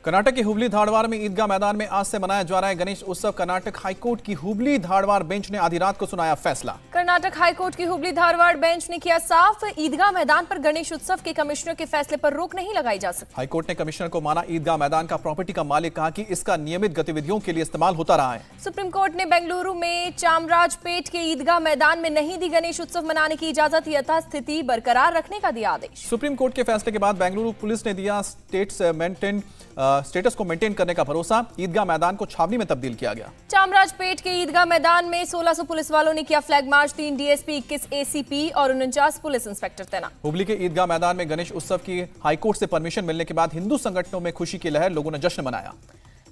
कर्नाटक के हुबली धारवाड़ में ईदगाह मैदान में आज से मनाया जा रहा है गणेश उत्सव। कर्नाटक हाईकोर्ट की हुबली धारवाड़ बेंच ने आधी रात को सुनाया फैसला। कर्नाटक हाईकोर्ट की हुबली धारवाड़ बेंच ने किया साफ, ईदगाह मैदान पर गणेश उत्सव के कमिश्नर के फैसले पर रोक नहीं लगाई जा सकती। हाईकोर्ट ने कमिश्नर को माना ईदगाह मैदान का प्रॉपर्टी का मालिक, कहा कि इसका नियमित गतिविधियों के लिए इस्तेमाल होता रहा है। सुप्रीम कोर्ट ने बेंगलुरु में चामराजपेट के ईदगाह मैदान में नहीं दी गणेश उत्सव मनाने की इजाजत, यथास्थिति बरकरार रखने का दिया आदेश। सुप्रीम कोर्ट के फैसले के बाद बेंगलुरु पुलिस ने दिया स्टेटस को मेंटेन करने का भरोसा। ईदगाह मैदान को छावनी में तब्दील किया गया। चामराजपेट के ईदगाह मैदान में 1600 पुलिस वालों ने किया फ्लैग मार्च, 3 डीएसपी, 21 एसीपी और 49 पुलिस इंस्पेक्टर तैनात। हुबली के ईदगाह मैदान में गणेश उत्सव की हाईकोर्ट से परमिशन मिलने के बाद हिंदू संगठनों में खुशी की लहर, लोगों ने जश्न मनाया।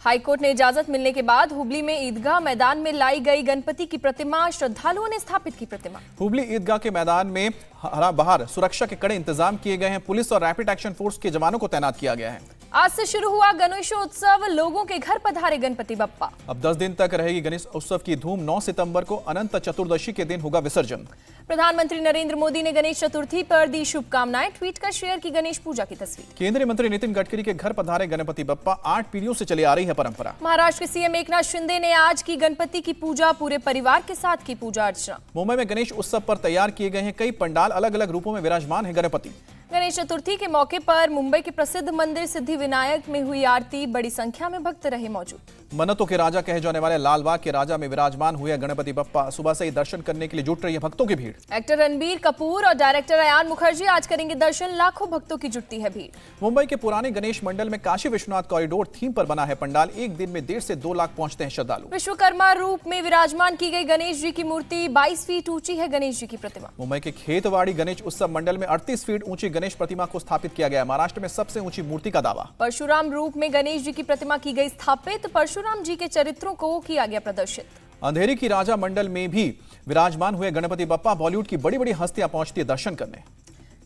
हाईकोर्ट ने इजाजत मिलने के बाद हुबली में ईदगाह मैदान में लाई गई गणपति की प्रतिमा श्रद्धालुओं ने स्थापित की प्रतिमा। हुबली ईदगाह के मैदान में बाहर सुरक्षा के कड़े इंतजाम किए गए हैं। पुलिस और रैपिड एक्शन फोर्स के जवानों को तैनात किया गया है। आज से शुरू हुआ गणेशोत्सव, लोगों के घर पधारे गणपति बप्पा। अब 10 दिन तक रहेगी गणेश उत्सव की धूम। 9 सितंबर को अनंत चतुर्दशी के दिन होगा विसर्जन। प्रधानमंत्री नरेंद्र मोदी ने गणेश चतुर्थी पर दी शुभकामनाएं, ट्वीट कर शेयर की गणेश पूजा की तस्वीर। केंद्रीय मंत्री नितिन गडकरी के घर पधारे गणपति बप्पा, 8 पीढ़ियों से चली आ रही है परंपरा। महाराष्ट्र के सीएम एकनाथ शिंदे ने आज की गणपति की पूजा, पूरे परिवार के साथ की पूजा अर्चना। मुंबई में गणेश उत्सव पर तैयार किए गए हैं कई पंडाल, अलग अलग रूपों में विराजमान है गणपति। गणेश चतुर्थी के मौके पर मुंबई के प्रसिद्ध मंदिर सिद्धि विनायक में हुई आरती, बड़ी संख्या में भक्त रहे मौजूद। मन्नतों के राजा कहे जाने वाले लालबाग के राजा में विराजमान हुए गणपति बप्पा। सुबह से ही दर्शन करने के लिए जुट रही है भक्तों की भीड़। एक्टर रणबीर कपूर और डायरेक्टर अयान मुखर्जी आज करेंगे दर्शन, लाखों भक्तों की जुटती है भीड़। मुंबई के पुराने गणेश मंडल में काशी विश्वनाथ कॉरिडोर थीम पर बना है पंडाल। एक दिन में 1.5 से 2 लाख पहुंचते हैं श्रद्धालु। विश्वकर्मा रूप में विराजमान की गई गणेश जी की मूर्ति, 22 फीट ऊंची है गणेश जी की प्रतिमा। मुंबई के खेतवाड़ी गणेश उत्सव मंडल में 38 फीट ऊंची गणेश प्रतिमा को स्थापित किया गया। महाराष्ट्र में सबसे ऊंची मूर्ति का दावा। परशुराम रूप में गणेश जी की प्रतिमा की गई स्थापित, परशुराम जी के चरित्रों को किया गया प्रदर्शित। अंधेरी की राजा मंडल में भी विराजमान हुए गणपति बप्पा। बॉलीवुड की बड़ी बड़ी हस्तियां पहुंचती है दर्शन करने।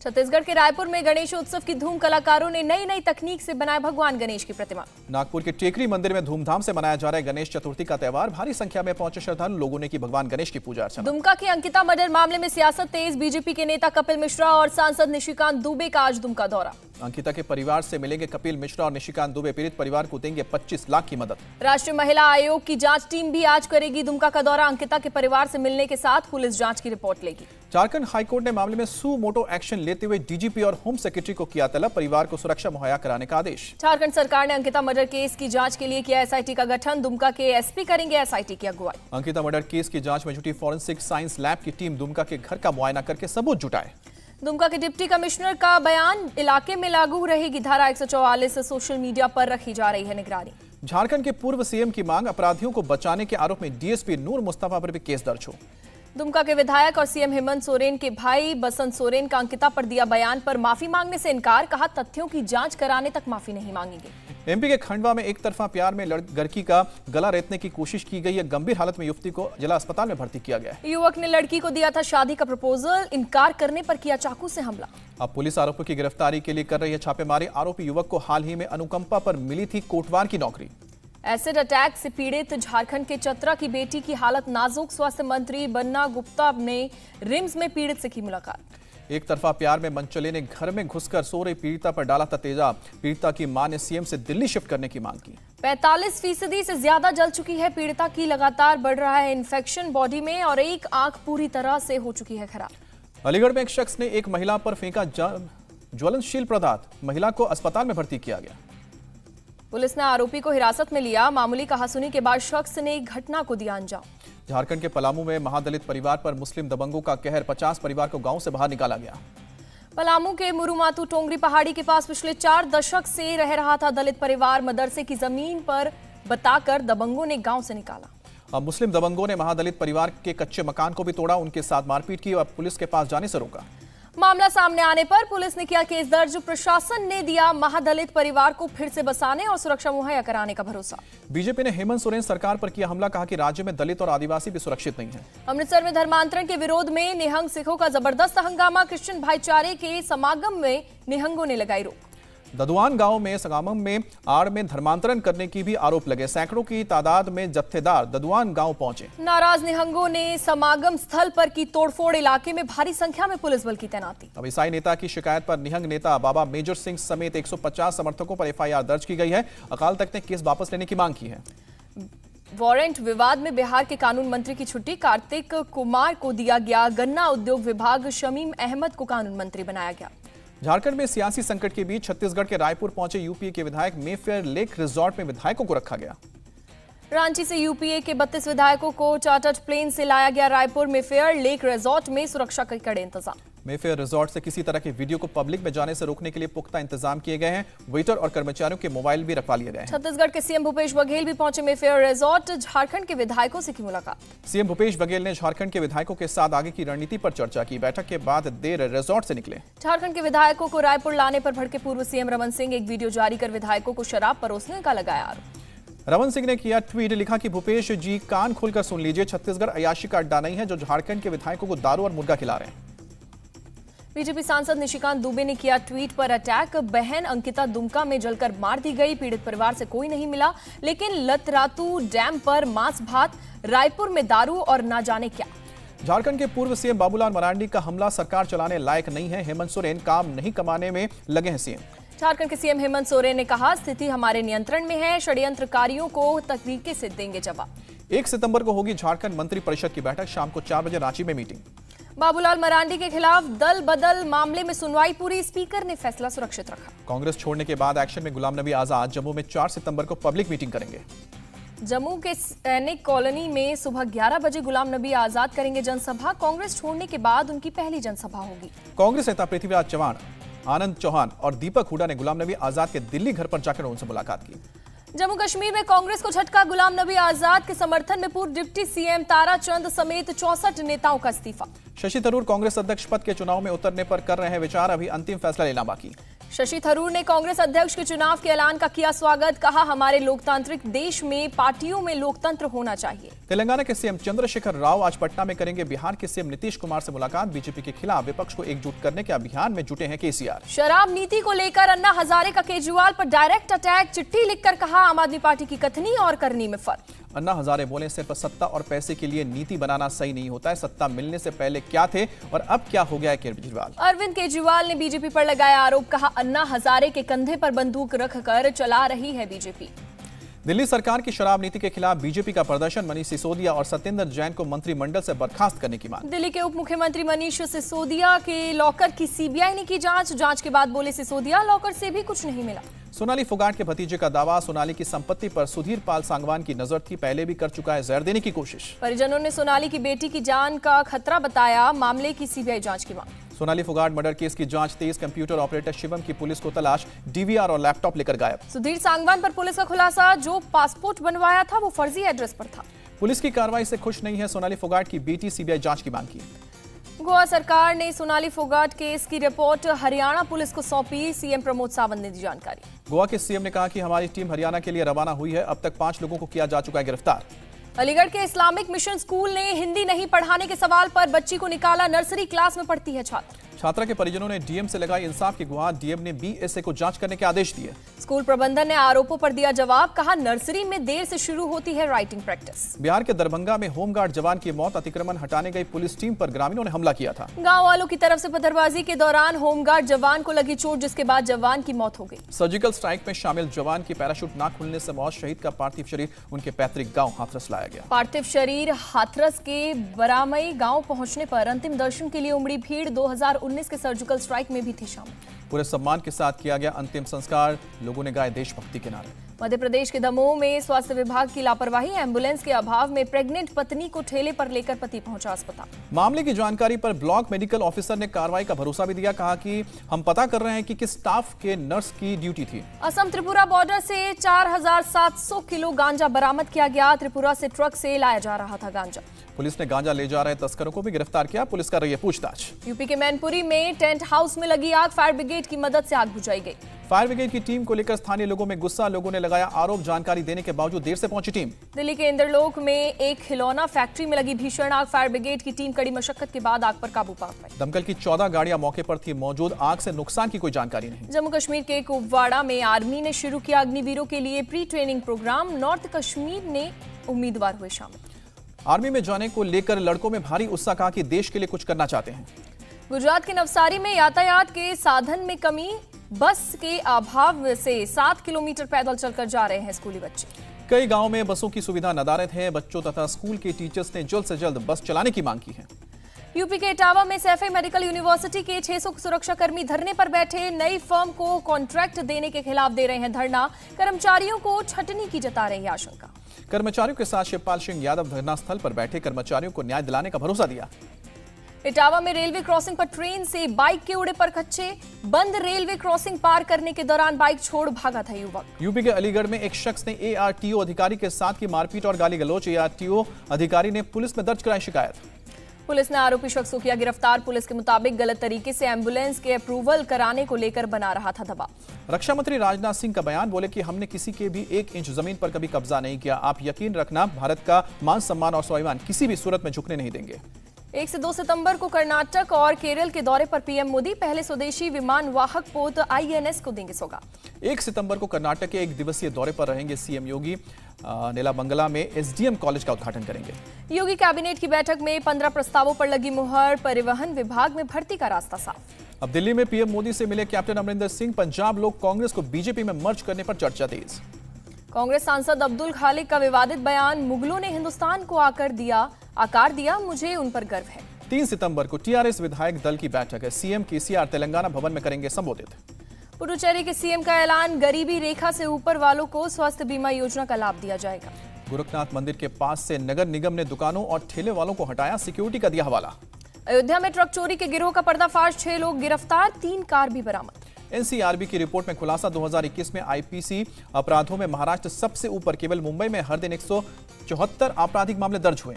छत्तीसगढ़ के रायपुर में गणेशोत्सव की धूम, कलाकारों ने नई नई तकनीक से बनाए भगवान गणेश की प्रतिमा। नागपुर के टेकरी मंदिर में धूमधाम से मनाया जा रहा है गणेश चतुर्थी का त्योहार। भारी संख्या में पहुंचे श्रद्धालु, लोगों ने की भगवान गणेश की पूजा अर्चना। दुमका के अंकिता मर्डर मामले में सियासत तेज, बीजेपी के नेता कपिल मिश्रा और सांसद निशिकांत दुबे का आज दुमका दौरा। अंकिता के परिवार से मिलेंगे कपिल मिश्रा और निशिकांत दुबे। पीड़ित परिवार को देंगे 25 लाख की मदद। राष्ट्रीय महिला आयोग की जांच टीम भी आज करेगी दुमका का दौरा। अंकिता के परिवार से मिलने के साथ पुलिस जांच की रिपोर्ट लेगी। झारखंड हाईकोर्ट ने मामले में सू मोटो एक्शन लेते हुए डीजीपी और होम सेक्रेटरी को किया तलब, परिवार को सुरक्षा मुहैया कराने का आदेश। झारखंड सरकार ने अंकिता मर्डर केस की जांच के लिए किया एसआईटी का गठन, दुमका के एसपी करेंगे एसआईटी की अगुवाई। अंकिता मर्डर केस की जांच में जुटी फॉरेंसिक साइंस लैब की टीम दुमका के घर का मुआयना करके सबूत जुटाए। दुमका के डिप्टी कमिश्नर का बयान, इलाके में लागू रहेगी धारा 144, सोशल मीडिया पर रखी जा रही है निगरानी। झारखंड के पूर्व सीएम की मांग, अपराधियों को बचाने के आरोप में डीएसपी नूर मुस्तफा पर भी केस दर्ज हो। दुमका के विधायक और सीएम हेमंत सोरेन के भाई बसंत सोरेन का अंकिता पर दिया बयान पर माफी मांगने से इनकार, कहा तथ्यों की जांच कराने तक माफी नहीं मांगेंगे। एमपी के खंडवा में एक तरफा प्यार में लड़की का गला रेतने की कोशिश की गई है। गंभीर हालत में युवती को जिला अस्पताल में भर्ती किया गया है। युवक ने लड़की को दिया था शादी का प्रपोजल, इनकार करने पर किया चाकू से हमला। अब पुलिस आरोपी की गिरफ्तारी के लिए कर रही है छापेमारी। आरोपी युवक को हाल ही में अनुकंपा पर मिली थी कोटवार की नौकरी। एसिड अटैक से पीड़ित झारखंड के चतरा की बेटी की हालत नाजुक, स्वास्थ्य मंत्री बन्ना गुप्ता ने रिम्स में पीड़ित से की मुलाकात। एक तरफा प्यार में मनचले ने घर में घुसकर सो रही पीड़िता पर डाला था तेजाब। पीड़िता की मां ने सीएम से दिल्ली शिफ्ट करने की मांग की। 45% से ज्यादा जल चुकी है पीड़िता की, लगातार बढ़ रहा है इन्फेक्शन बॉडी में और एक आंख पूरी तरह से हो चुकी है खराब। अलीगढ़ में एक शख्स ने एक महिला पर फेंका ज्वलनशील पदार्थ, महिला को अस्पताल में भर्ती किया गया। पुलिस ने आरोपी को हिरासत में लिया, मामूली कहासुनी के बाद शख्स ने घटना को दिया अंजाम। झारखंड के पलामू में महादलित परिवार पर मुस्लिम दबंगों का कहर, 50 परिवार को गांव से बाहर निकाला गया। पलामू के मुरुमातू टोंगरी पहाड़ी के पास पिछले 4 दशक से रह रहा था दलित परिवार, मदरसे की जमीन पर बताकर दबंगों ने गांव से निकाला। अब मुस्लिम दबंगों ने महादलित परिवार के कच्चे मकान को भी तोड़ा, उनके साथ मारपीट की और पुलिस के पास जाने से रोका। मामला सामने आने पर पुलिस ने किया केस दर्ज, प्रशासन ने दिया महादलित परिवार को फिर से बसाने और सुरक्षा मुहैया कराने का भरोसा। बीजेपी ने हेमंत सोरेन सरकार पर किया हमला, कहा कि राज्य में दलित और आदिवासी भी सुरक्षित नहीं है। अमृतसर में धर्मांतरण के विरोध में निहंग सिखों का जबरदस्त हंगामा, क्रिश्चियन भाईचारे के समागम में निहंगों ने लगाई रोक। ददुआन गांव में संगमम में आड़ में धर्मांतरण करने की भी आरोप लगे। सैकड़ों की तादाद में जत्थेदार ददुआन गांव पहुंचे। नाराज निहंगों ने समागम स्थल पर की तोड़फोड़, इलाके में भारी संख्या में पुलिस बल की तैनाती। अब ईसाई नेता की शिकायत पर निहंग नेता बाबा मेजर सिंह समेत 150 समर्थकों पर एफआईआर दर्ज की गई है। अकाल तख्त ने केस वापस लेने की मांग की है। वारंट विवाद में बिहार के कानून मंत्री की छुट्टी, कार्तिक कुमार को दिया गया गन्ना उद्योग विभाग, शमीम अहमद को कानून मंत्री बनाया गया। झारखंड में सियासी संकट के बीच छत्तीसगढ़ के रायपुर पहुंचे यूपीए के विधायक मेफेयर लेक रिजॉर्ट में विधायकों को रखा गया। रांची से यूपीए के 32 विधायकों को चार्टर्ड प्लेन से लाया गया रायपुर में फेयर लेक रिजॉर्ट में सुरक्षा के कड़े इंतजाम। मेफेयर रिजॉर्ट से किसी तरह के वीडियो को पब्लिक में जाने से रोकने के लिए पुख्ता इंतजाम किए गए हैं। वेटर और कर्मचारियों के मोबाइल भी रखवा लिए गए हैं। छत्तीसगढ़ के सीएम भूपेश बघेल भी पहुंचे मेफेयर रिजॉर्ट, झारखंड के विधायकों से की मुलाकात। सीएम भूपेश बघेल ने झारखंड के विधायकों के साथ आगे की रणनीति पर चर्चा की। बैठक के बाद देर रिजॉर्ट से निकले। झारखंड के विधायकों को रायपुर लाने पर भड़के पूर्व सीएम रमन सिंह, एक वीडियो जारी कर विधायकों को शराब परोसने का लगाया आरोप। रमन सिंह ने किया ट्वीट, लिखा कि भूपेश जी कान खोलकर सुन लीजिए, छत्तीसगढ़ अयाशी का अड्डा नहीं है जो झारखंड के विधायकों को दारू और मुर्गा खिला रहे हैं। बीजेपी सांसद निशिकांत दुबे ने किया ट्वीट पर अटैक, बहन अंकिता दुमका में जलकर मार दी गई, पीड़ित परिवार से कोई नहीं मिला, लेकिन लतरातू डैम पर मांस भात, रायपुर में दारू और ना जाने क्या। झारखंड के पूर्व सीएम बाबूलाल मरांडी का हमला सरकार चलाने लायक नहीं है, हेमंत सोरेन काम नहीं कमाने में लगे हैं सीएम। झारखंड के सीएम हेमंत सोरेन ने कहा, स्थिति हमारे नियंत्रण में है, षड्यंत्रकारियों को तरीके से देंगे जवाब। 1 सितंबर को होगी झारखंड मंत्री परिषद की बैठक, शाम को 4 बजे रांची में मीटिंग। बाबूलाल मरांडी के खिलाफ दल बदल मामले में सुनवाई पूरी, स्पीकर ने फैसला सुरक्षित रखा। कांग्रेस छोड़ने के बाद एक्शन में गुलाम नबी आजाद जम्मू में 4 सितंबर को पब्लिक मीटिंग करेंगे। जम्मू के सैनिक कॉलोनी में सुबह 11 बजे गुलाम नबी आजाद करेंगे जनसभा। कांग्रेस छोड़ने के बाद उनकी पहली जनसभा होगी। कांग्रेस नेता पृथ्वीराज चव्हाण, आनंद चौहान और दीपक हुडा ने गुलाम नबी आजाद के दिल्ली घर पर जाकर उनसे मुलाकात की। जम्मू कश्मीर में कांग्रेस को झटका, गुलाम नबी आजाद के समर्थन में पूर्व डिप्टी सीएम ताराचंद समेत 64 नेताओं का इस्तीफा। शशि थरूर कांग्रेस अध्यक्ष पद के चुनाव में उतरने पर कर रहे हैं विचार, अभी अंतिम फैसला लेना बाकी। शशि थरूर ने कांग्रेस अध्यक्ष के चुनाव के ऐलान का किया स्वागत, कहा हमारे लोकतांत्रिक देश में पार्टियों में लोकतंत्र होना चाहिए। तेलंगाना के सीएम चंद्रशेखर राव आज पटना में करेंगे बिहार के सीएम नीतीश कुमार से मुलाकात। बीजेपी के खिलाफ विपक्ष को एकजुट करने के अभियान में जुटे हैं केसीआर। शराब नीति को लेकर अन्ना हजारे का केजरीवाल पर डायरेक्ट अटैक, चिट्ठी लिखकर कहा आम आदमी पार्टी की कथनी और करनी में फर्क। अन्ना हजारे बोले, सिर्फ सत्ता और पैसे के लिए नीति बनाना सही नहीं होता है, सत्ता मिलने से पहले क्या थे और अब क्या हो गया है केजरीवाल। अरविंद केजरीवाल ने बीजेपी पर लगाया आरोप, कहा अन्ना हजारे के कंधे पर बंदूक रखकर चला रही है बीजेपी। दिल्ली सरकार की शराब नीति के खिलाफ बीजेपी का प्रदर्शन, मनीष सिसोदिया और सत्येंद्र जैन को मंत्रिमंडल से बर्खास्त करने की मांग। दिल्ली के उप मुख्यमंत्री मनीष सिसोदिया के लॉकर की सीबीआई ने की जांच के बाद बोले सिसोदिया, लॉकर से भी कुछ नहीं मिला। सोनाली फोगाट के भतीजे का दावा, सोनाली की संपत्ति पर सुधीर पाल सांगवान की नजर थी, पहले भी कर चुका है जहर देने की कोशिश। परिजनों ने सोनाली की बेटी की जान का खतरा बताया, मामले की सीबीआई जांच की मांग। सोनाली फोगाट मर्डर केस की जांच तेज, कंप्यूटर ऑपरेटर शिवम की पुलिस को तलाश, डीवीआर और लैपटॉप लेकर गायब। सुधीर सांगवान पर पुलिस का खुलासा, जो पासपोर्ट बनवाया था वो फर्जी एड्रेस पर था। पुलिस की कार्रवाई से खुश नहीं है सोनाली फोगाट की बेटी, सीबीआई जांच की मांग की। गोवा सरकार ने सोनाली फोगाट केस की रिपोर्ट हरियाणा पुलिस को सौंपी, सीएम प्रमोद सावंत ने दी जानकारी। गोवा के सीएम ने कहा कि हमारी टीम हरियाणा के लिए रवाना हुई है, अब तक 5 लोगों को किया जा चुका है गिरफ्तार। अलीगढ़ के इस्लामिक मिशन स्कूल ने हिंदी नहीं पढ़ाने के सवाल पर बच्ची को निकाला, नर्सरी क्लास में पढ़ती है छात्र। छात्रा के परिजनों ने डीएम से लगाई इंसाफ की गुहार, डीएम ने बीएसए को जांच करने के आदेश दिए। स्कूल प्रबंधन ने आरोपों पर दिया जवाब, कहा नर्सरी में देर से शुरू होती है राइटिंग प्रैक्टिस। बिहार के दरभंगा में होमगार्ड जवान की मौत, अतिक्रमण हटाने गई पुलिस टीम पर ग्रामीणों ने हमला किया था। गांव वालों की तरफ से पत्थरबाजी के दौरान होमगार्ड जवान को लगी चोट, जिसके बाद जवान की मौत हो गई। सर्जिकल स्ट्राइक में शामिल जवान की पैराशूट ना खुलने से मौत, शहीद का पार्थिव शरीर उनके पैतृक गांव हाथरस लाया गया। पार्थिव शरीर हाथरस के बरामई गांव पहुंचने पर अंतिम दर्शन के लिए उमड़ी भीड़, 2019 के सर्जिकल स्ट्राइक में भी थी शामिल। पूरे सम्मान के साथ किया गया अंतिम संस्कार, लोगों ने गाए देशभक्ति के नारे। मध्य प्रदेश के दमोह में स्वास्थ्य विभाग की लापरवाही, एम्बुलेंस के अभाव में प्रेग्नेंट पत्नी को ठेले पर लेकर पति पहुंचा अस्पताल। मामले की जानकारी पर ब्लॉक मेडिकल ऑफिसर ने कार्रवाई का भरोसा भी दिया, कहा कि हम पता कर रहे हैं कि किस स्टाफ के नर्स की ड्यूटी थी। असम त्रिपुरा बॉर्डर से 4700 किलो गांजा बरामद किया गया, त्रिपुरा से ट्रक से लाया जा रहा था गांजा। पुलिस ने गांजा ले जा रहे तस्करों को भी गिरफ्तार किया, पुलिस कर रही है पूछताछ। यूपी के मैनपुरी में टेंट हाउस में लगी आग, फायर ब्रिगेड की मदद से आग बुझाई गई। फायर ब्रिगेड की टीम को लेकर स्थानीय लोगों में गुस्सा, लोगों ने लगाया आरोप, जानकारी देने के बावजूद देर से पहुंची टीम। दिल्ली के इंद्रलोक में एक खिलौना फैक्ट्री में लगी भीषण आग, फायर ब्रिगेड की टीम कड़ी मशक्कत के बाद आग पर काबू पा पाई। दमकल की 14 गाड़ियां मौके पर थी मौजूद, आग से नुकसान की कोई जानकारी नहीं। जम्मू कश्मीर के कुपवाड़ा में आर्मी ने शुरू किया अग्निवीरों के लिए pre training programme, north Kashmir ने उम्मीदवार हुए शामिल। आर्मी में जाने को लेकर लड़कों में भारी उत्साह, कहा कि देश के लिए कुछ करना चाहते हैं। गुजरात के नवसारी में यातायात के साधन में कमी, बस के अभाव से 7 किलोमीटर पैदल चलकर जा रहे हैं स्कूली बच्चे। कई गांवों में बसों की सुविधा नदारद है, बच्चों तथा स्कूल के टीचर्स ने जल्द से जल्द बस चलाने की मांग की है। यूपी के इटावा में सैफई मेडिकल यूनिवर्सिटी के 600 सुरक्षाकर्मी धरने पर बैठे, नई फर्म को कॉन्ट्रैक्ट देने के खिलाफ दे रहे हैं धरना, कर्मचारियों को छटनी की जता रही है आशंका। कर्मचारियों के साथ शिवपाल सिंह यादव धरना स्थल पर बैठे, कर्मचारियों को न्याय दिलाने का भरोसा दिया। इटावा में रेलवे क्रॉसिंग पर ट्रेन से बाइक के उड़े पर खच्चे, बंद रेलवे क्रॉसिंग पार करने के दौरान बाइक छोड़ भागा था युवक। यूपी के अलीगढ़ में एक शख्स ने एआरटीओ अधिकारी के साथ की मारपीट और गाली गलौज, एआरटीओ अधिकारी ने पुलिस में दर्ज कराई शिकायत। पुलिस ने आरोपी शख्स को किया गिरफ्तार, पुलिस के मुताबिक गलत तरीके से एम्बुलेंस के अप्रूवल कराने को लेकर बना रहा था दबाव। रक्षा मंत्री राजनाथ सिंह का बयान, बोले कि हमने किसी के भी 1 इंच जमीन पर कभी कब्जा नहीं किया। आप यकीन रखना, भारत का मान सम्मान और स्वाभिमान किसी भी सूरत में झुकने नहीं देंगे। 1 से 2 सितंबर को कर्नाटक और केरल के दौरे पर पीएम मोदी पहले स्वदेशी विमान वाहक पोत आईएनएस को देंगे सौगात। 1 सितंबर को कर्नाटक के 1 दिवसीय दौरे पर रहेंगे सीएम योगी, नेलामंगला में एसडीएम कॉलेज का उद्घाटन करेंगे। योगी कैबिनेट की बैठक में 15 प्रस्तावों पर लगी मुहर, परिवहन विभाग में भर्ती का रास्ता साफ। अब दिल्ली में पीएम मोदी से मिले कैप्टन अमरिंदर सिंह, पंजाब लोग कांग्रेस को बीजेपी में मर्ज करने पर चर्चा तेज। कांग्रेस सांसद अब्दुल खालिक का विवादित बयान, मुगलों ने हिंदुस्तान को आकार दिया, मुझे उन पर गर्व है। 3 सितंबर को टीआरएस विधायक दल की बैठक है, सीएम केसीआर तेलंगाना भवन में करेंगे संबोधित। पुडुचेरी के सीएम का ऐलान, गरीबी रेखा से ऊपर वालों को स्वास्थ्य बीमा योजना का लाभ दिया जाएगा। गोरखनाथ मंदिर के पास से नगर निगम ने दुकानों और ठेले वालों को हटाया, सिक्योरिटी का दिया हवाला। अयोध्या में ट्रक चोरी के गिरोह का पर्दाफाश, 6 लोग गिरफ्तार, 3 कार भी बरामद। एनसीआरबी की रिपोर्ट में खुलासा, 2021 में आईपीसी अपराधों में महाराष्ट्र सबसे ऊपर, केवल मुंबई में हर दिन 174 आपराधिक मामले दर्ज हुए।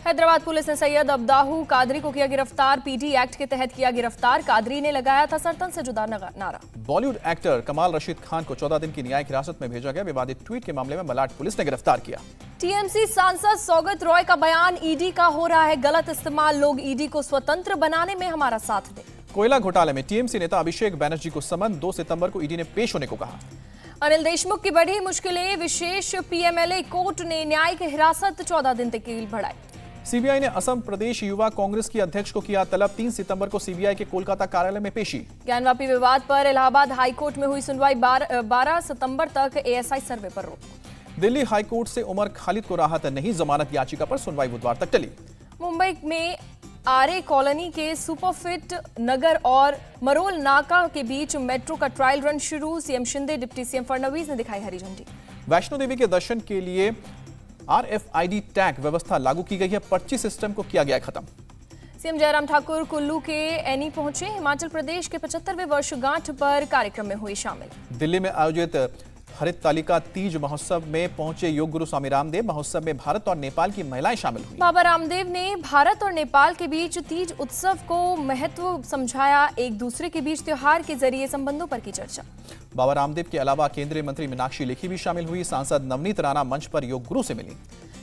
हैदराबाद पुलिस ने सैयद अब्दाहू कादरी को किया गिरफ्तार, पीटी एक्ट के तहत किया गिरफ्तार, कादरी ने लगाया था सरतन से जुदा नारा। बॉलीवुड एक्टर कमाल रशीद खान को 14 दिन की न्यायिक हिरासत में भेजा गया, विवादित ट्वीट के मामले में मलाड पुलिस ने गिरफ्तार किया। टीएमसी सांसद सौगत रॉय का बयान, ईडी का हो रहा है गलत इस्तेमाल, लोग ईडी को स्वतंत्र बनाने में हमारा साथ दें। कोयला घोटाले में टीएमसी नेता अभिषेक बैनर्जी को समन, 2 सितंबर को ईडी ने पेश होने को कहा। अनिल देशमुख की बढ़ी मुश्किलें, विशेष पीएमएलए कोर्ट ने न्यायिक हिरासत 14 दिन तक के लिए बढ़ाई। सीबीआई ने असम प्रदेश युवा कांग्रेस की अध्यक्ष को किया तलब, 3 सितंबर को सीबीआई के कोलकाता कार्यालय में पेशी। ज्ञानवापी विवाद पर इलाहाबाद हाईकोर्ट में हुई सुनवाई, 12 सितंबर तक एएसआई सर्वे पर रोक। दिल्ली हाईकोर्ट से उमर खालिद को राहत नहीं, जमानत याचिका पर सुनवाई बुधवार तक टली। मुंबई में आरे कॉलोनी के सुपरफिट नगर और मरोल नाका के बीच मेट्रो का ट्रायल रन शुरू, CM Shinde, deputy CM Fadnavis ने दिखाई हरी झंडी। वैष्णो देवी के दर्शन के लिए आरएफआईडी टैग व्यवस्था लागू की गई है, पर्ची सिस्टम को किया गया खत्म। सीएम जयराम ठाकुर कुल्लू के एनी पहुंचे, हिमाचल प्रदेश के 75वें वर्षगांठ पर कार्यक्रम में हुए शामिल। दिल्ली में आयोजित हरित तालिका तीज महोत्सव में पहुंचे योग गुरु स्वामी रामदेव, महोत्सव में भारत और नेपाल की महिलाएं शामिल हुई। बाबा रामदेव ने भारत और नेपाल के बीच तीज उत्सव को महत्व समझाया, एक दूसरे के बीच त्योहार के जरिए संबंधों पर की चर्चा। बाबा रामदेव के अलावा केंद्रीय मंत्री मीनाक्षी लेखी भी शामिल हुई, सांसद नवनीत राणा मंच पर योग गुरु से मिली।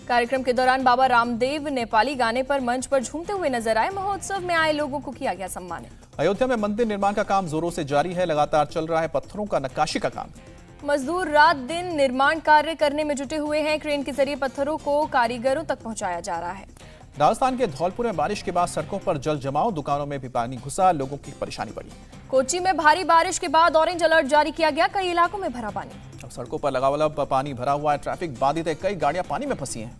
कार्यक्रम के दौरान बाबा रामदेव नेपाली गाने पर मंच पर झूमते हुए नजर आए, महोत्सव में आए लोगों को किया गया सम्मानित। अयोध्या में मंदिर निर्माण का काम जोरों से जारी है, लगातार चल रहा है पत्थरों का नक्काशी का काम। मजदूर रात दिन निर्माण कार्य करने में जुटे हुए हैं, क्रेन के जरिए पत्थरों को कारीगरों तक पहुंचाया जा रहा है। राजस्थान के धौलपुर में बारिश के बाद सड़कों पर जल जमाव, दुकानों में भी पानी घुसा, लोगों की परेशानी बढ़ी। कोच्चि में भारी बारिश के बाद ऑरेंज अलर्ट जारी किया गया, कई इलाकों में भरा पानी। अब सड़कों पर लगातार पानी भरा हुआ है, ट्रैफिक बाधित है, कई गाड़ियां पानी में फंसी हैं।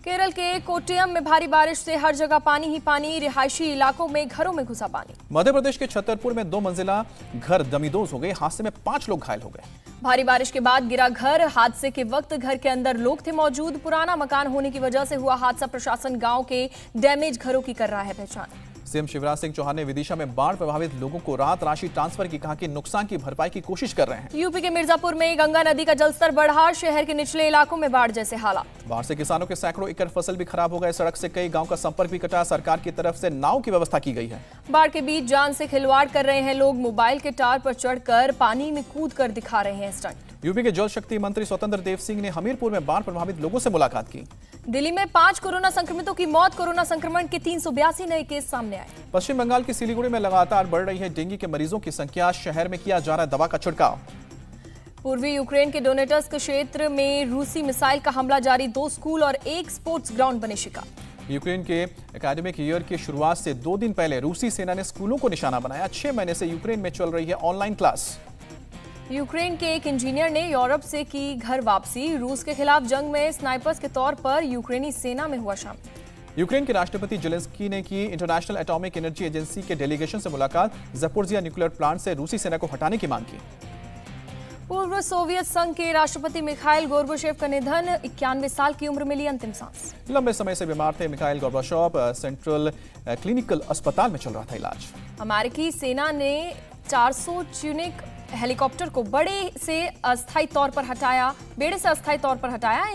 केरल के कोट्टयम में भारी बारिश से हर जगह पानी ही पानी, रिहायशी इलाकों में घरों में घुसा पानी। मध्य प्रदेश के छतरपुर में 2 मंजिला घर दमीदोज हो गए, हादसे में 5 लोग घायल हो गए। भारी बारिश के बाद गिरा घर, हादसे के वक्त घर के अंदर लोग थे मौजूद, पुराना मकान होने की वजह से हुआ हादसा, प्रशासन गांव के डैमेज घरों की कर रहा है पहचान। सीएम शिवराज सिंह चौहान ने विदिशा में बाढ़ प्रभावित लोगों को राहत राशि ट्रांसफर की, कहा कि नुकसान की भरपाई की कोशिश कर रहे हैं। यूपी के मिर्जापुर में गंगा नदी का जलस्तर बढ़ा, शहर के निचले इलाकों में बाढ़ जैसे हालात। बाढ़ से किसानों के सैकड़ों एकड़ फसल भी खराब हो गए। सड़क से कई गांव का संपर्क भी कटा। सरकार की तरफ से नाव की व्यवस्था की गई है। बाढ़ के बीच जान से खिलवाड़ कर रहे हैं लोग। मोबाइल के टावर पर चढ़कर पानी में कूद कर दिखा रहे हैं स्टंट। यूपी के जल शक्ति मंत्री स्वतंत्र देव सिंह ने हमीरपुर में बाढ़ प्रभावित लोगों से मुलाकात की। दिल्ली में 5 कोरोना संक्रमितों की मौत। कोरोना संक्रमण के 382 नए केस सामने आए। पश्चिम बंगाल की सिलीगुड़ी में लगातार बढ़ रही है डेंगू के मरीजों की संख्या। शहर में किया जा रहा है दवा का छिड़काव। पूर्वी यूक्रेन के डोनेट्स्क क्षेत्र में रूसी मिसाइल का हमला जारी। 2 स्कूल और 1 स्पोर्ट्स ग्राउंड बने शिकार। यूक्रेन के एकेडमिक ईयर की शुरुआत से 2 दिन पहले रूसी सेना ने स्कूलों को निशाना बनाया। 6 महीने से यूक्रेन में चल रही है ऑनलाइन क्लास। यूक्रेन के एक इंजीनियर ने यूरोप से की घर वापसी। रूस के खिलाफ जंग में स्नाइपर्स के तौर पर यूक्रेनी सेना में हुआ शामिल। यूक्रेन के राष्ट्रपति जेलेंस्की ने की इंटरनेशनल एटॉमिक एनर्जी एजेंसी के डेलीगेशन से मुलाकात। ज़पोरिज़िया न्यूक्लियर प्लांट से रूसी सेना को हटाने की मांग की। पूर्व सोवियत संघ के राष्ट्रपति मिखाइल गोर्बाचेव का निधन। 91 साल की उम्र में ली अंतिम सांस। लंबे समय से बीमार थे मिखाइल गोर्बाचेव। सेंट्रल क्लिनिकल अस्पताल में चल रहा था इलाज। अमेरिकी सेना ने 400 च्यूनिक हेलीकॉप्टर को बेड़े से अस्थायी तौर पर हटाया।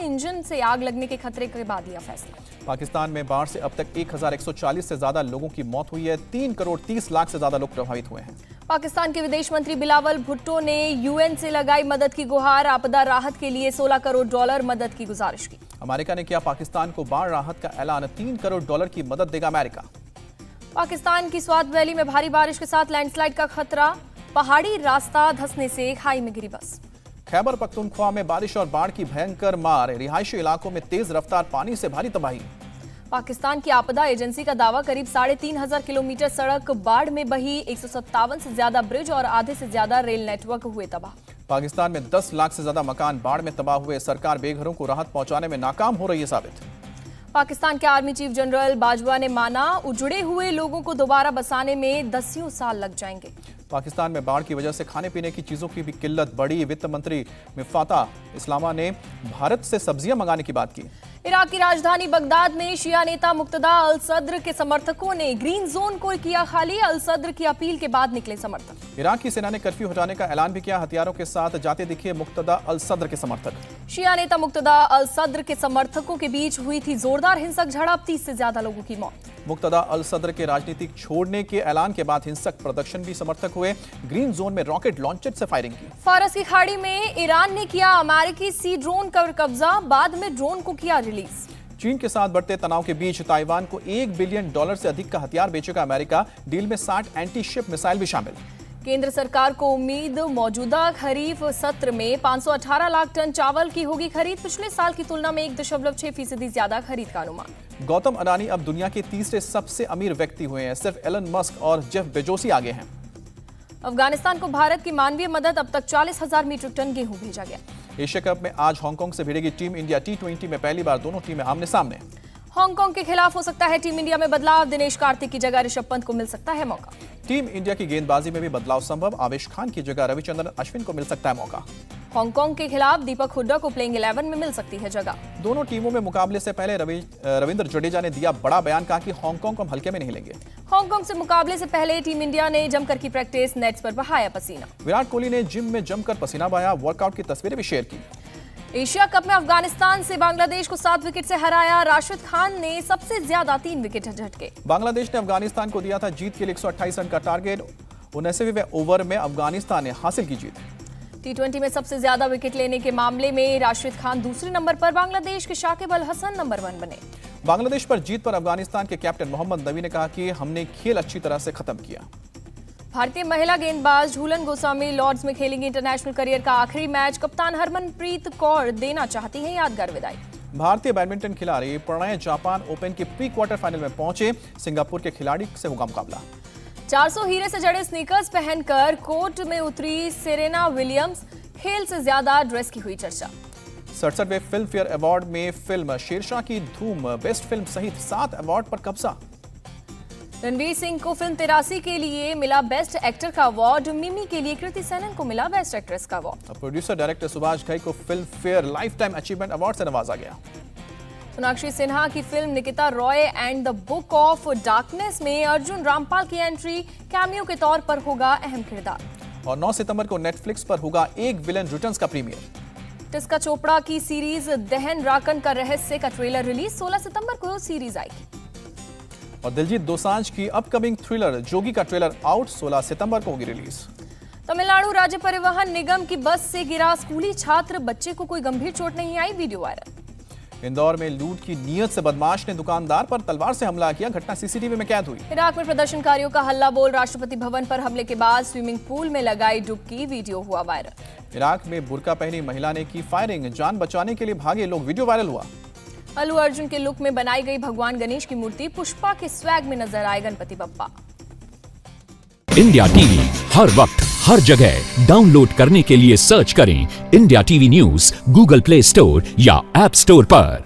इंजन से आग लगने के खतरे के बाद लिया फैसला। पाकिस्तान में बाढ़ से अब तक 1140 से ज्यादा लोगों की मौत हुई है। 3 करोड़ 30 लाख से ज्यादा लोग प्रभावित हुए हैं। पाकिस्तान के विदेश मंत्री बिलावल भुट्टो ने यूएन से लगाई मदद की गुहार। आपदा राहत के लिए $16 करोड़ मदद की गुजारिश की। अमेरिका ने किया पाकिस्तान को बाढ़ राहत का ऐलान। $3 करोड़ की मदद देगा अमेरिका। पाकिस्तान की स्वात वैली में भारी बारिश के साथ लैंडस्लाइड का खतरा। पहाड़ी रास्ता धंसने से खाई में गिरी बस। खैबर पख्तूनख्वा में बारिश और बाढ़ की भयंकर मार। रिहायशी इलाकों में तेज रफ्तार पानी से भारी तबाही। पाकिस्तान की आपदा एजेंसी का दावा, करीब 3,500 किलोमीटर सड़क बाढ़ में बही। 157 से ज्यादा ब्रिज और आधे से ज्यादा रेल नेटवर्क हुए तबाह। पाकिस्तान में 10 लाख से ज्यादा मकान बाढ़ में तबाह हुए। सरकार बेघरों को राहत पहुंचाने में नाकाम हो रही है साबित। पाकिस्तान के आर्मी चीफ जनरल बाजवा ने माना, उजड़े हुए लोगों को दोबारा बसाने में 10 साल लग जाएंगे। पाकिस्तान में बाढ़ की वजह से खाने पीने की चीजों की भी किल्लत बढ़ी। वित्त मंत्री मिफ्ताह इस्लामा ने भारत से सब्जियां मंगाने की बात की। इराक की राजधानी बगदाद में शिया नेता मुक्तदा अल सद्र के समर्थकों ने ग्रीन जोन को किया खाली। अल सद्र की अपील के बाद निकले समर्थक। इराक की सेना ने कर्फ्यू हटाने का ऐलान भी किया। हथियारों के साथ जाते दिखे मुक्तदा अल सद्र के समर्थक। शिया नेता मुक्तदा अल सद्र के समर्थकों के बीच हुई थी जोरदार हिंसक झड़प। 30 से ज्यादा लोगों की मौत। मुक्तदा अल सद्र के राजनीतिक छोड़ने के ऐलान के बाद हिंसक प्रदर्शन भी समर्थक हुए। ग्रीन जोन में रॉकेट लॉन्चर से फायरिंग की। फारस की खाड़ी में ईरान ने किया अमेरिकी सी ड्रोन पर कब्जा। बाद में ड्रोन को किया रिलीज। चीन के साथ बढ़ते तनाव के बीच ताइवान को $1 बिलियन से अधिक का हथियार बेचेगा अमेरिका। डील में 60 एंटी शिप मिसाइल भी शामिल। केंद्र सरकार को उम्मीद, मौजूदा खरीफ सत्र में 518 लाख टन चावल की होगी खरीद। पिछले साल की तुलना में 1.6% ज्यादा खरीद का अनुमान। गौतम अडानी अब दुनिया के तीसरे सबसे अमीर व्यक्ति हुए हैं। सिर्फ एलन मस्क और जेफ बेजोसी आगे हैं। अफगानिस्तान को भारत की मानवीय मदद। अब तक 40,000 मीट्रिक टन गेहूं भेजा गया। एशिया कप में आज हांगकांग से भिड़ेगी टीम इंडिया। T20 में पहली बार दोनों टीमें आमने सामने। हांगकांग के खिलाफ हो सकता है टीम इंडिया में बदलाव। दिनेश कार्तिक की जगह ऋषभ पंत को मिल सकता है मौका। टीम इंडिया की गेंदबाजी में भी बदलाव संभव। आवेश खान की जगह रविचंद्रन अश्विन को मिल सकता है मौका। हांगकांग के खिलाफ दीपक हुड्डा को प्लेइंग 11 में मिल सकती है जगह। दोनों टीमों में मुकाबले से पहले रविंद्र जडेजा ने दिया बड़ा बयान। कहा कि हांगकांग को हम हल्के में नहीं लेंगे। हांगकांग से मुकाबले से पहले टीम इंडिया ने जमकर की प्रैक्टिस। नेट्स पर बहाया पसीना। विराट कोहली ने जिम में जमकर पसीना बहाया। वर्कआउट की तस्वीरें भी शेयर की। एशिया कप में अफगानिस्तान से बांग्लादेश को 7 विकेट से हराया। राशिद खान ने सबसे ज्यादा 3 विकेट झटके। बांग्लादेश ने अफगानिस्तान को दिया था जीत के लिए 128 रन का टारगेट। 79वें ओवर में अफगानिस्तान ने हासिल की जीत। T20 में सबसे ज्यादा विकेट लेने के मामले में राशिद खान दूसरे नंबर पर। बांग्लादेश के शाकिब अल हसन नंबर 1 बने। बांग्लादेश पर जीत पर अफगानिस्तान के कैप्टन मोहम्मद नबी ने कहा कि हमने खेल अच्छी तरह से खत्म किया। भारतीय महिला गेंदबाज झूलन गोस्वामी लॉर्ड्स में खेलेंगी इंटरनेशनल करियर का आखिरी मैच। कप्तान हरमनप्रीत कौर देना चाहती हैं यादगार विदाई। भारतीय बैडमिंटन खिलाड़ी प्रणय जापान ओपन के प्री क्वार्टर फाइनल में पहुंचे। सिंगापुर के खिलाड़ी से होगा मुकाबला। 400 हीरे से जड़े स्नीकर्स पहनकर कोर्ट में उतरी सेरेना विलियम्स। खेल से ज्यादा ड्रेस की हुई चर्चा। 67वें फिल्म फेयर अवार्ड में फिल्म शेरशाह की धूम बेस्ट फिल्म सहित 7 अवार्ड पर कब्जा। रणवीर सिंह को फिल्म 83 के लिए मिला बेस्ट एक्टर का अवार्ड। मिमी के लिए कृति सेनन को मिला बेस्ट एक्ट्रेस का award. Producer director Subhash Ghai को Filmfare lifetime achievement award से नवाजा गया। सोनाक्षी सिन्हा की film Nikita Roy and the book of darkness में अर्जुन रामपाल की एंट्री, कैमियो के तौर पर होगा अहम किरदार। और 9 सितंबर को नेटफ्लिक्स पर होगा एक विलन रिटर्न्स का प्रीमियर। टिस्का चोपड़ा की सीरीज दहन राकन का रहस्य का ट्रेलर रिलीज, 16 सितंबर को सीरीज आएगी। और दिलजीत दोसांझ की अपकमिंग थ्रिलर जोगी का ट्रेलर आउट, 16 सितंबर को होगी रिलीज। तमिलनाडु राज्य परिवहन निगम की बस से गिरा स्कूली छात्र, बच्चे को कोई गंभीर चोट नहीं आई, वीडियो वायरल। इंदौर में लूट की नीयत से बदमाश ने दुकानदार पर तलवार से हमला किया, घटना सीसीटीवी में कैद हुई। इराक में प्रदर्शनकारियों का हल्ला बोल, राष्ट्रपति भवन पर हमले के बाद स्विमिंग पूल में लगाई डुबकी, वीडियो हुआ वायरल। इराक में बुर्का पहनी महिला ने की फायरिंग, जान बचाने के लिए भागे लोग, वीडियो वायरल हुआ। अल्लू अर्जुन के लुक में बनाई गई भगवान गणेश की मूर्ति, पुष्पा के स्वैग में नजर आए गणपति बप्पा। इंडिया टीवी हर वक्त हर जगह डाउनलोड करने के लिए सर्च करें India TV news Google play store या ऐप स्टोर पर।